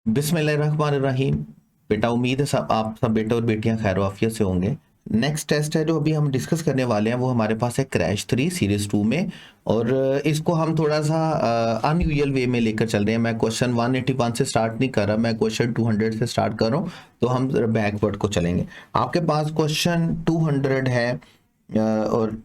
बिस्मिल्लाहिर्रहमानिर्रहीम। बेटा उम्मीद है सब आप सब बेटे और बेटियां खैर आफियत से होंगे। नेक्स्ट टेस्ट है जो अभी हम डिस्कस करने वाले हैं वो हमारे पास है क्रैश 3 सीरीज 2 में। और इसको हम थोड़ा सा अनयूजुअल वे में लेकर चल रहे हैं। मैं क्वेश्चन 181 से स्टार्ट नहीं कर रहा, मैं क्वेश्चन 200 से स्टार्ट कर रहा हूँ। तो हम बैकवर्ड को चलेंगे। आपके पास क्वेश्चन 200 है और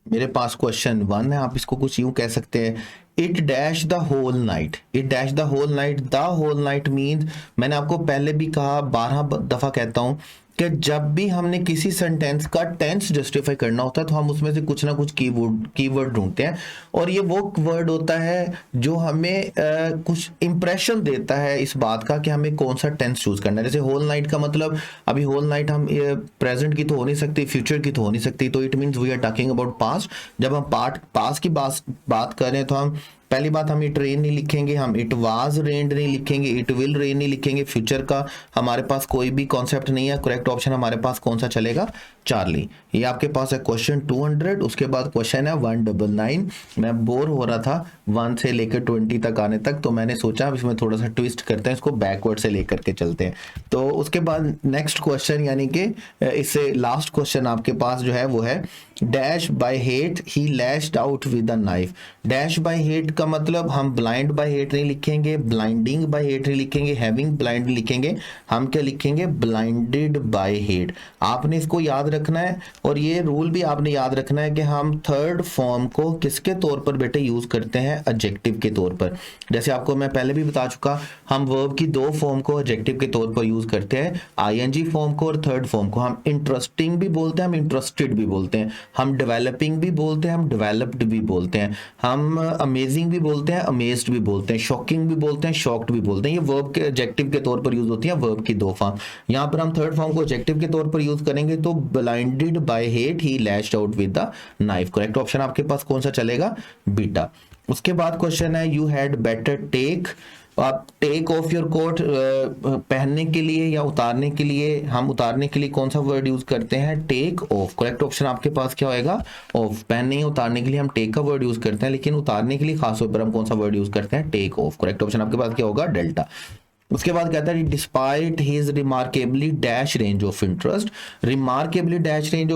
मेरे पास क्वेश्चन 1 है। आप इसको कुछ यूं कह सकते हैं, it dash the whole night. It dash the whole night, the whole night means, मैंने आपको पहले भी कहा, 12 दफा कहता हूं कि जब भी हमने किसी सेंटेंस का टेंस जस्टिफाई करना होता है तो हम उसमें से कुछ ना कुछ कीवर्ड ढूंढते हैं। और ये वो वर्ड होता है जो हमें कुछ इंप्रेशन देता है इस बात का कि हमें कौन सा टेंस चूज करना है। जैसे होल नाइट का मतलब, अभी होल नाइट हम प्रेजेंट की तो हो नहीं सकती, फ्यूचर की तो हो नहीं सकती, तो it means we are talking about past. जब हम पास्ट की बात करें तो हम पहली बात, हम इट रेन नहीं लिखेंगे, हम इट वाज रेन्ड नहीं लिखेंगे, इट विल रेन नहीं लिखेंगे। फ्यूचर का हमारे पास कोई भी कॉन्सेप्ट नहीं है। करेक्ट ऑप्शन हमारे पास कौन सा चलेगा? चार्ली। ये आपके पास है क्वेश्चन 200। उसके बाद क्वेश्चन है 199। मैं बोर हो रहा था 1 से लेकर 20 तक आने तक, तो मैंने सोचा इसमें थोड़ा सा ट्विस्ट करते हैं, इसको बैकवर्ड से लेकर के चलते हैं। तो उसके बाद नेक्स्ट क्वेश्चन, यानी कि इससे लास्ट क्वेश्चन आपके पास जो है वो है, dash by hate he lashed out with a knife. Dash by hate का मतलब, हम ब्लाइंड बाय हेट नहीं लिखेंगे, ब्लाइंडिंग बाय हेट नहीं लिखेंगे, हैविंग ब्लाइंड लिखेंगे। हम क्या लिखेंगे? Blinded bye hate. आपने इसको याद रखना है। और ये रूल भी आपने याद रखना है कि हम थर्ड फॉर्म को किसके तौर पर बेटे यूज करते हैं? एडजेक्टिव के तौर पर। जैसे आपको मैं पहले भी बता चुका, हम वर्ब की दो फॉर्म को एडजेक्टिव के तौर पर यूज करते हैं, आईएनजी फॉर्म को और थर्ड फॉर्म को। हम इंटरेस्टिंग भी बोलते हैं, हम इंटरेस्टेड भी बोलते हैं, हम डेवलपिंग भी बोलते हैं, हम डेवलप्ड भी बोलते हैं, हम अमेजिंग भी बोलते हैं, अमेज्ड भी बोलते हैं, शॉकिंग भी बोलते हैं, शॉक्ड भी बोलते हैं। ये वर्ब के एडजेक्टिव के तौर पर यूज होती है, वर्ब की दो फॉर्म। यहाँ पर हम थर्ड फॉर्म को एडजेक्टिव के तौर पर यूज करेंगे, तो blinded bye hate he lashed out with the knife. Correct option आपके पास कौन सा चलेगा? बीटा। उसके बाद क्वेश्चन है, यू हैड बेटर टेक। आप टेक ऑफ योर कोट पहनने के लिए या उतारने के लिए, हम उतारने के लिए कौन सा वर्ड यूज करते हैं? Take off. करेक्ट ऑप्शन आपके पास क्या होएगा? ऑफ। पहनने या उतारने के लिए हम टेक का वर्ड यूज करते हैं, लेकिन उतारने के लिए खासतौर पर हम कौन सा वर्ड यूज करते हैं? Take off. करेक्ट ऑप्शन आपके पास क्या होगा? डेल्टा। उसके बाद कहता है, despite his remarkably dash range of interest. Remarkably dash range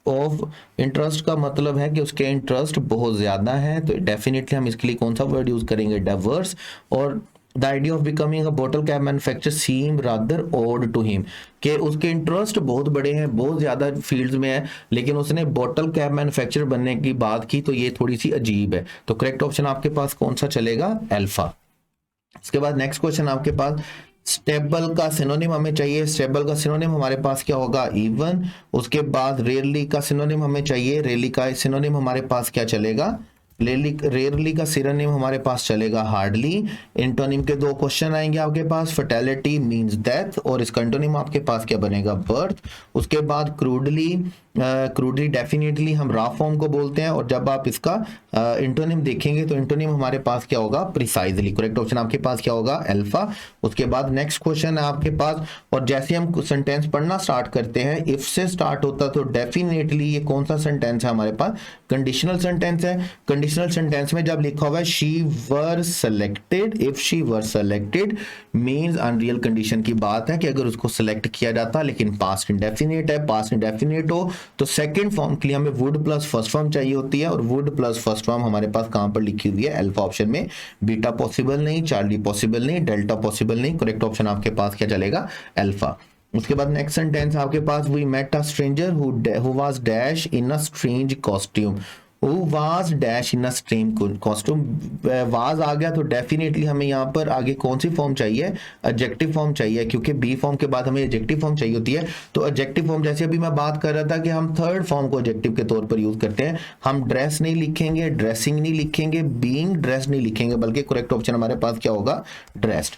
of interest का मतलब है कि उसके इंटरेस्ट बहुत ज्यादा है, तो डेफिनेटली हम इसके लिए कौन सा वर्ड यूज करेंगे? डाइवर्स। और the idea of becoming a bottle cap manufacturer seem rather odd to him, कि उसके इंटरेस्ट बहुत बड़े हैं, बहुत ज्यादा फील्ड्स में है, लेकिन उसने बॉटल कैप मैन्युफैक्चरर बनने की बात की, तो ये थोड़ी सी अजीब है। तो करेक्ट ऑप्शन आपके पास कौन सा चलेगा? अल्फा। इसके बाद नेक्स्ट क्वेश्चन आपके पास, स्टेबल का सिनोनिम हमें चाहिए। स्टेबल का सिनोनिम हमारे पास क्या होगा? इवन। उसके बाद रेयरली का सिनोनिम हमें चाहिए। रेयरली का सिनोनिम हमारे पास क्या चलेगा? रेयरली का सिनोनिम हमारे पास चलेगा हार्डली। एंटोनिम के दो क्वेश्चन आएंगे आपके पास, फर्टिलिटी मींस डेथ, और इसका एंटोनिम आपके पास क्या बनेगा? बर्थ। उसके बाद क्रूडली, क्रूडली डेफिनेटली हम रा फॉर्म को बोलते हैं, और जब आप इसका एंटोनिम देखेंगे तो एंटोनिम हमारे पास क्या होगा? प्रिसाइजली। करेक्ट ऑप्शन आपके पास क्या होगा? अल्फा। उसके बाद नेक्स्ट क्वेश्चन है आपके पास, और जैसे हम सेंटेंस पढ़ना स्टार्ट करते हैं, इफ से स्टार्ट होता तो डेफिनेटली ये कौन सा सेंटेंस है हमारे पास? कंडीशनल सेंटेंस है। कंडीशनल सेंटेंस में जब लिखा हुआ है she were selected, if she were selected means unreal condition की बात है कि अगर उसको सेलेक्ट किया जाता, लेकिन पास्ट इंडेफिनिट है, पास्ट इंडेफिनिट हो तो सेकंड फॉर्म के लिए हमें वुड प्लस फर्स्ट फॉर्म चाहिए होती है, और वुड प्लस फर्स्ट फॉर्म हमारे पास कहां पर लिखी हुई है? अल्फा ऑप्शन में। बीटा पॉसिबल नहीं, चार्ली पॉसिबल नहीं, डेल्टा पॉसिबल नहीं। करेक्ट ऑप्शन आपके पास क्या चलेगा? अल्फा। उसके बाद नेक्स्ट सेंटेंस आपके पास, we met a stranger who was dash in a strange costume. Who was dash in a strange costume, was आ गया तो डेफिनेटली हमें यहाँ पर आगे कौन सी फॉर्म चाहिए? एडजेक्टिव फॉर्म चाहिए, क्योंकि बी फॉर्म के बाद हमें एडजेक्टिव फॉर्म चाहिए होती है। तो एडजेक्टिव फॉर्म, जैसे अभी मैं बात कर रहा था कि हम थर्ड फॉर्म को एडजेक्टिव के तौर पर यूज करते हैं। हम ड्रेस नहीं लिखेंगे, ड्रेसिंग नहीं लिखेंगे, बीइंग ड्रेस नहीं लिखेंगे, बल्कि करेक्ट ऑप्शन हमारे पास क्या होगा? ड्रेस्ड।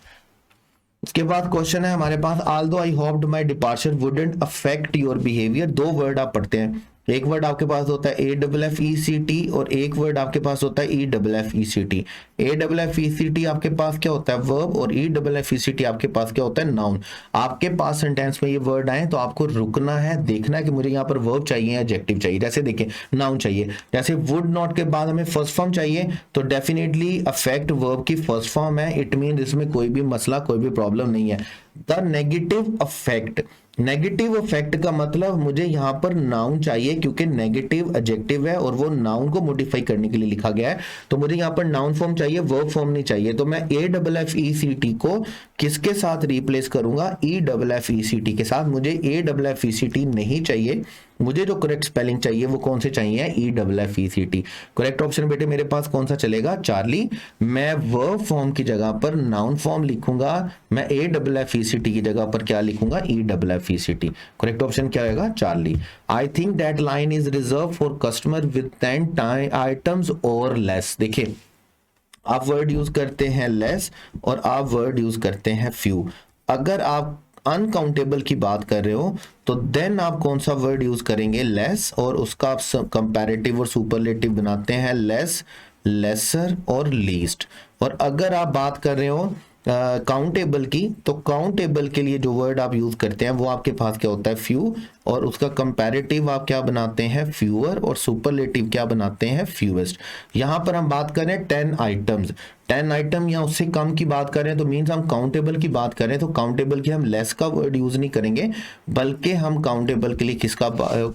उसके बाद क्वेश्चन है हमारे पास, although I hoped my departure wouldn't affect your behaviour. दो वर्ड आप पढ़ते हैं, एक वर्ड आपके पास होता है AFFECT और एक वर्ड आपके पास होता है EFFECT। AFFECT आपके पास क्या होता है वर्ब और EFFECT आपके पास क्या होता है नाउन। आपके पास सेंटेंस में ये वर्ड आए तो आपको रुकना है, देखना है कि मुझे यहाँ पर वर्ब चाहिए एडजेक्टिव चाहिए। जैसे देखिए नाउन चाहिए, जैसे वुड नॉट के बाद हमें फर्स्ट फॉर्म चाहिए तो डेफिनेटली अफेक्ट वर्ब की फर्स्ट फॉर्म है। इट मीन इसमें कोई भी मसला कोई भी प्रॉब्लम नहीं है। The negative affect, negative affect का मतलब मुझे यहां पर नाउन चाहिए क्योंकि नेगेटिव एडजेक्टिव है और वो नाउन को मॉडिफाई करने के लिए लिखा गया है, तो मुझे यहां पर नाउन फॉर्म चाहिए वर्ब फॉर्म नहीं चाहिए। तो मैं AFFECT को किसके साथ रिप्लेस करूंगा EFFECT के साथ। मुझे AFFECT नहीं चाहिए, मुझे जो करेक्ट स्पेलिंग चाहिए वो कौन से चाहिए EFFECT। करेक्ट ऑप्शन बेटे मेरे पास कौन सा चलेगा चार्ली। मैं वर्ब फॉर्म की जगह पर नाउन फॉर्म लिखूंगा, मैं AFFECT की जगह पर क्या लिखूंगा EFFECT। करेक्ट ऑप्शन क्या होगा Charlie. I think that line is reserve for customer with 10 items और लेस। देखिए आप वर्ड यूज करते हैं लेस और आप वर्ड यूज करते हैं फ्यू। अगर आप अनकाउंटेबल की बात कर रहे हो तो देन आप कौन सा वर्ड यूज करेंगे लेस, और उसका आप कंपैरेटिव और सुपरलेटिव बनाते हैं लेस, लेसर और लीस्ट। और अगर आप बात कर रहे हो काउंटेबल की तो काउंटेबल के लिए जो वर्ड आप यूज करते हैं वो आपके पास क्या होता है फ्यू, और उसका कंपैरेटिव आप क्या बनाते हैं फ्यूअर, और सुपरलेटिव क्या बनाते हैं फ्यूएस्ट। यहां पर हम बात करें 10 आइटम्स, 10 आइटम या उससे कम की बात करें तो मीन्स हम काउंटेबल की बात करें तो काउंटेबल की हम लेस का वर्ड यूज नहीं करेंगे, बल्कि हम काउंटेबल के लिए किसका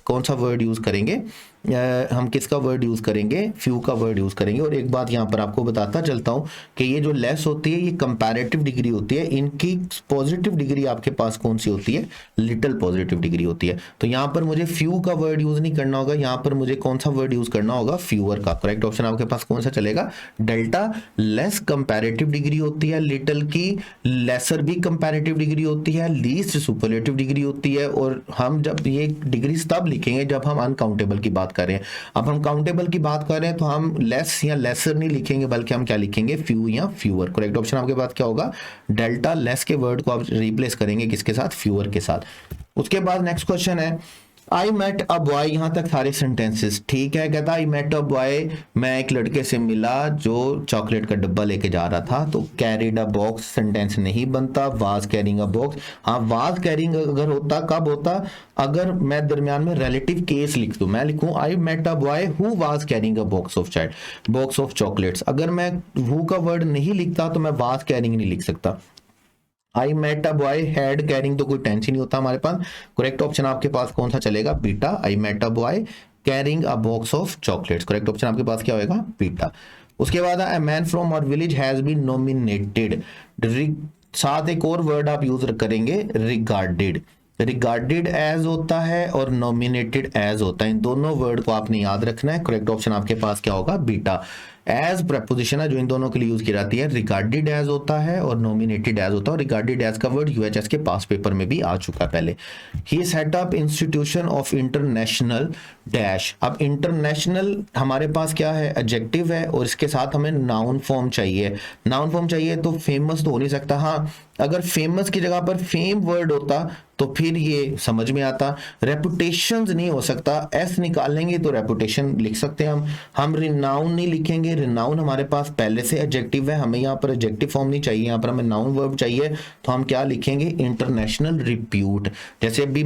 कौन सा वर्ड यूज करेंगे, हम किसका वर्ड यूज करेंगे फ्यू का वर्ड यूज करेंगे। और एक बात यहां पर आपको बताता चलता हूं कि ये जो लेस होती है ये कंपैरेटिव डिग्री होती है, इनकी पॉजिटिव डिग्री आपके पास कौन सी होती है लिटिल पॉजिटिव डिग्री होती है। तो यहां पर मुझे फ्यू का वर्ड यूज नहीं करना होगा, यहां पर मुझे कौन सा वर्ड यूज करना होगा फ्यूअर का। करेक्ट ऑप्शन आपके पास कौन सा चलेगा डेल्टा। लेस कंपैरेटिव डिग्री होती है, लिटिल की लेसर भी कंपैरेटिव डिग्री होती है, लीस्ट सुपरलेटिव डिग्री होती है। और हम जब ये डिग्री तब लिखेंगे जब हम अनकाउंटेबल की बात करें। अब हम काउंटेबल की बात करें तो हम लेस या लेसर नहीं लिखेंगे बल्कि हम क्या लिखेंगे फ्यू या फ्यूअर। करेक्ट ऑप्शन आपके पास क्या होगा डेल्टा। लेस के वर्ड को आप रिप्लेस करेंगे किसके साथ फ्यूअर के साथ। उसके बाद नेक्स्ट क्वेश्चन है आई मेट अ बॉय, यहां तक सारे सेंटेंसेस ठीक है। कहता आई मेट अ बॉय, मैं एक लड़के से मिला जो चॉकलेट का डब्बा लेके जा रहा था। तो कैरिड अ बॉक्स सेंटेंस नहीं बनता, वाज कैरिंग अ बॉक्स। हाँ वाज कैरिंग अगर होता कब होता, अगर मैं दरमियान में रिलेटिव केस लिख दूं, मैं लिखूं I met a boy who was carrying a box of child box of chocolates. अगर मैं हु का वर्ड नहीं लिखता तो मैं वाज कैरिंग नहीं लिख सकता। I met a boy had carrying तो कोई टेंशन नहीं होता हमारे पास। करेक्ट ऑप्शन आपके पास कौन सा चलेगा बीटा। I met a boy carrying a box of chocolates. Correct option आपके पास क्या होगा बीटा। उसके बाद a man from our village has been nominated. साथ एक और वर्ड आप यूज करेंगे रिगार्डेड। रिगार्डेड एज होता है और नॉमिनेटेड एज होता है, इन दोनों वर्ड को आपने याद रखना है। करेक्ट ऑप्शन आपके पास क्या होगा बीटा। एज प्रपोजिशन है जो इन दोनों के लिए यूज की जाती है, रिगार्डेड एज होता है और नॉमिनेटेड एज होता है। और रिगार्डेड एज का वर्ड यूएचएस के पास पेपर में भी आ चुका है पहले। ही set up institution of international dash. अब इंटरनेशनल हमारे पास क्या है एडजेक्टिव है और इसके साथ हमें नाउन फॉर्म चाहिए। नाउन फॉर्म चाहिए तो फेमस तो हो नहीं सकता। हाँ अगर फेमस की जगह पर फेम वर्ड होता तो फिर ये समझ में आता। रेपुटेशन नहीं हो सकता, एस निकाल लेंगे तो रेपुटेशन लिख सकते हैं हम रिनाउन नहीं लिखेंगे। रिनाउन हमारे पास पहले से एडजेक्टिव है, हमें यहाँ पर एडजेक्टिव फॉर्म नहीं चाहिए, यहाँ पर हमें नाउन वर्ब चाहिए। तो हम क्या लिखेंगे इंटरनेशनल रिप्यूट। जैसे अभी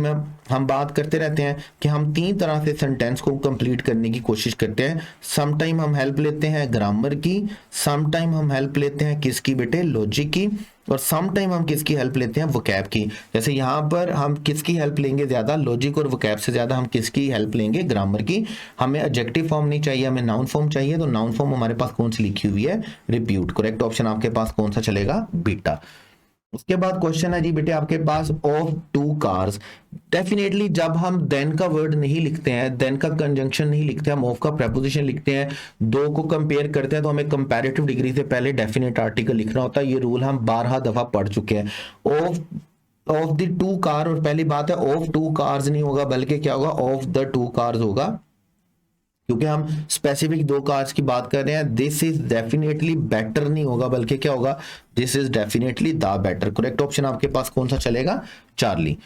हम बात करते रहते हैं कि हम 3 तरह से सेंटेंस को कंप्लीट करने की कोशिश करते हैं। समटाइम हम हेल्प लेते हैं ग्रामर की, समटाइम हम हेल्प लेते हैं किसकी बेटे लॉजिक की, और सम टाइम हम किसकी हेल्प लेते हैं वोकैब की। जैसे यहाँ पर हम किसकी हेल्प लेंगे ज्यादा लॉजिक और वोकैब से ज्यादा हम किसकी हेल्प लेंगे ग्रामर की। हमें एडजेक्टिव फॉर्म नहीं चाहिए, हमें नाउन फॉर्म चाहिए। तो नाउन फॉर्म हमारे पास कौन सी लिखी हुई है रिप्यूट। करेक्ट ऑप्शन आपके पास कौन सा चलेगा बीटा। उसके बाद क्वेश्चन है जी बेटे आपके पास ऑफ 2 कार्स। डेफिनेटली जब हम देन का वर्ड नहीं लिखते हैं, देन का कंजंक्शन नहीं लिखते, हम ऑफ का प्रेपोजिशन लिखते हैं, 2 को कंपेयर करते हैं तो हमें कंपैरेटिव डिग्री से पहले डेफिनेट आर्टिकल लिखना होता है। ये रूल हम 12 दफा पढ़ चुके हैं। ऑफ द 2 कार, और पहली बात है ऑफ 2 कार्स नहीं होगा बल्कि क्या होगा ऑफ द 2 कार्स होगा, क्योंकि हम स्पेसिफिक 2 कार्स की बात कर रहे हैं। दिस इज डेफिनेटली बेटर नहीं होगा बल्कि क्या होगा this is definitely the better. Correct option आपके पास कौन सा चलेगा चार्ली।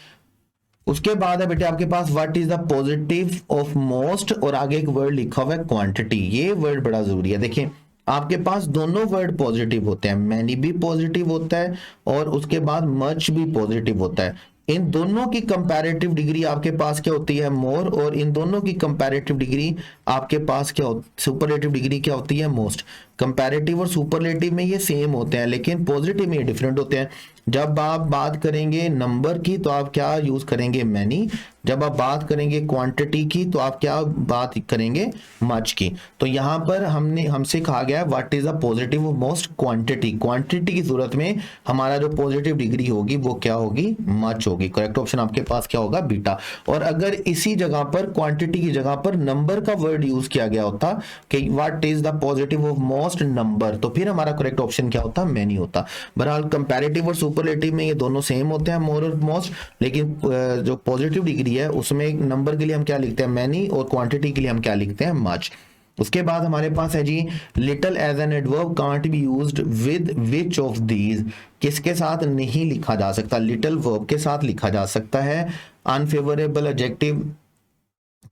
उसके बाद है बेटे आपके पास what is the positive of most, और आगे एक वर्ड लिखा हुआ है क्वांटिटी। ये वर्ड बड़ा जरूरी है। देखिए आपके पास दोनों वर्ड पॉजिटिव होते हैं, मैनी भी पॉजिटिव होता है और उसके बाद मच भी पॉजिटिव होता है। इन दोनों की कंपैरेटिव डिग्री आपके पास क्या होती है, मोर, और इन दोनों की कंपैरेटिव डिग्री आपके पास क्या सुपरलेटिव डिग्री क्या होती है, मोस्ट। कंपैरेटिव और सुपरलेटिव में ये सेम होते हैं, लेकिन पॉजिटिव में ये डिफरेंट होते हैं। जब आप बात करेंगे नंबर की तो आप क्या यूज करेंगे, मैनी। जब आप बात करेंगे क्वांटिटी की तो आप क्या बात करेंगे, मच की। तो यहाँ पर हमसे कहा गया है what is the positive of most, quantity. Quantity की सूरत में हमारा जो पॉजिटिव डिग्री होगी वो क्या होगी, मच होगी। करेक्ट ऑप्शन आपके पास क्या होगा, बीटा। और अगर इसी जगह पर क्वांटिटी की जगह पर नंबर का वर्ड यूज किया गया होता कि what is the positive of most number, तो फिर हमारा करेक्ट ऑप्शन क्या होता, मैनी होता। बहरहाल कंपैरेटिव और सुपरलेटिव में ये दोनों सेम होते हैं, मोर और मोस्ट, लेकिन जो पॉजिटिव डिग्री है उसमें नंबर के लिए हम क्या लिखते हैं, मैनी, और क्वांटिटी के लिए हम क्या लिखते हैं, मच। उसके बाद हमारे पास है जी little as an adverb can't be used with which of these. किसके साथ नहीं लिखा जा सकता, लिटिल वर्ब के साथ लिखा जा सकता है। अनफेवरेबल एडजेक्टिव,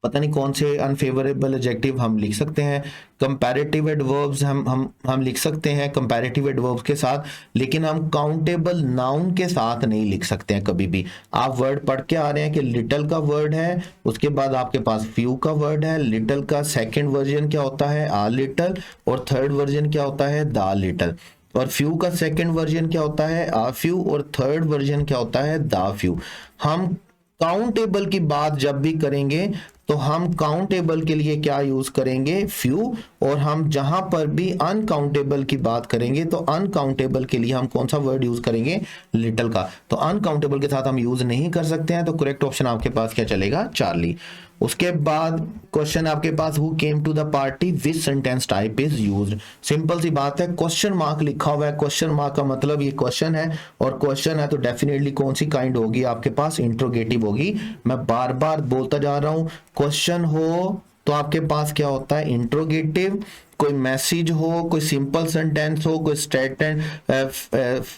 पता नहीं कौन से अनफेवरेबल एडजेक्टिव हम लिख सकते हैं। कंपैरेटिव एडवर्ब्स हम लिख सकते हैं कंपैरेटिव एडवर्ब्स के साथ, लेकिन हम काउंटेबल नाउन के साथ नहीं लिख सकते हैं कभी भी। आप वर्ड पढ़ के आ रहे हैं कि लिटिल का वर्ड है, उसके बाद आपके पास फ्यू का वर्ड है। लिटिल का सेकंड वर्जन क्या होता है, आ लिटिल, और थर्ड वर्जन क्या होता है, दा लिटिल। और फ्यू का सेकंड वर्जन क्या होता है, आ फ्यू, और थर्ड वर्जन क्या होता है, दा फ्यू। हम काउंटेबल की बात जब भी करेंगे तो हम काउंटेबल के लिए क्या यूज करेंगे, फ्यू। और हम जहां पर भी अनकाउंटेबल की बात करेंगे तो अनकाउंटेबल के लिए हम कौन सा वर्ड यूज करेंगे, लिटिल का। तो अनकाउंटेबल के साथ हम यूज नहीं कर सकते हैं, तो करेक्ट ऑप्शन आपके पास क्या चलेगा, चार्ली। उसके बाद क्वेश्चन आपके पास who came to the party which sentence type is used. Simple सी बात है, क्वेश्चन मार्क लिखा हुआ है, क्वेश्चन मार्क का मतलब ये क्वेश्चन है, और क्वेश्चन है तो डेफिनेटली कौन सी काइंड होगी आपके पास, इंट्रोगेटिव होगी। मैं बार बार बोलता जा रहा हूं, क्वेश्चन हो तो आपके पास क्या होता है, इंट्रोगेटिव। कोई मैसेज हो, कोई सिंपल सेंटेंस हो, कोई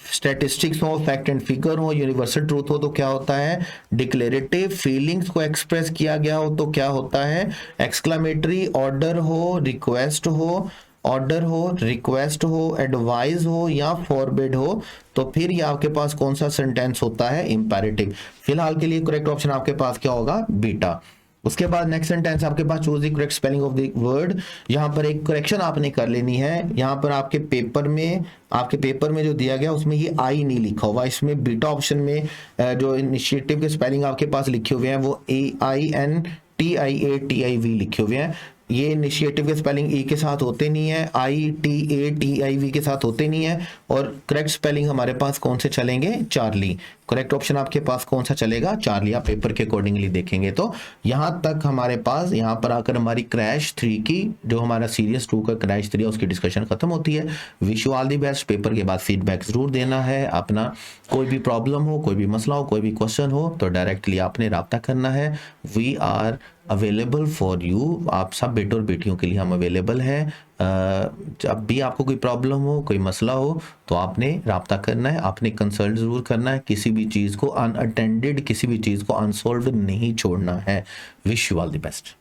स्टैटिस्टिक्स हो, फैक्ट एंड फिगर हो, यूनिवर्सल ट्रूथ हो तो क्या होता है, डिक्लेरेटिव। फीलिंग्स को एक्सप्रेस किया गया हो तो क्या होता है, एक्सक्लेमेटरी। ऑर्डर हो, रिक्वेस्ट हो, एडवाइस हो या फॉरबिड हो, तो फिर ये आपके पास कौन सा सेंटेंस होता है, इंपेरेटिव। फिलहाल के लिए करेक्ट ऑप्शन आपके पास क्या होगा, बीटा। उसके बाद नेक्स्ट सेंटेंस आपके पास choose the correct spelling of the word. यहाँ पर एक करेक्शन आपने कर लेनी है। यहाँ पर आपके पेपर में जो दिया गया उसमें ये आई नहीं लिखा हुआ, इसमें बीटा ऑप्शन में जो इनिशिएटिव के स्पेलिंग आपके पास लिखे हुए हैं वो AINTIATIV लिखे हुए हैं। ये इनिशिएटिव के स्पेलिंग ई के साथ होते नहीं है, ITATIV के साथ होते नहीं है, और करेक्ट स्पेलिंग हमारे पास कौन से चलेंगे, चार्ली। करेक्ट ऑप्शन आपके पास कौन सा चलेगा, चार्ली। आप पेपर के अकॉर्डिंगली देखेंगे तो यहाँ तक हमारे पास, यहाँ पर आकर हमारी क्रैश 3 की जो हमारा सीरीज 2 का क्रैश 3 है उसकी डिस्कशन खत्म होती है। Wish you all the best. Paper के बाद फीडबैक जरूर देना है अपना। कोई भी प्रॉब्लम हो, कोई भी मसला हो, कोई भी क्वेश्चन हो तो डायरेक्टली आपने रब्ता करना है। We are available for you. आप सब बेटों और बेटियों के लिए हम अवेलेबल हैं। जब भी आपको कोई प्रॉब्लम हो, कोई मसला हो तो आपने रब्ता करना है, आपने कंसल्ट ज़रूर करना है। किसी भी चीज़ को अनअटेंडेड, किसी भी चीज़ को अनसॉल्व्ड नहीं छोड़ना है। Wish you all the best.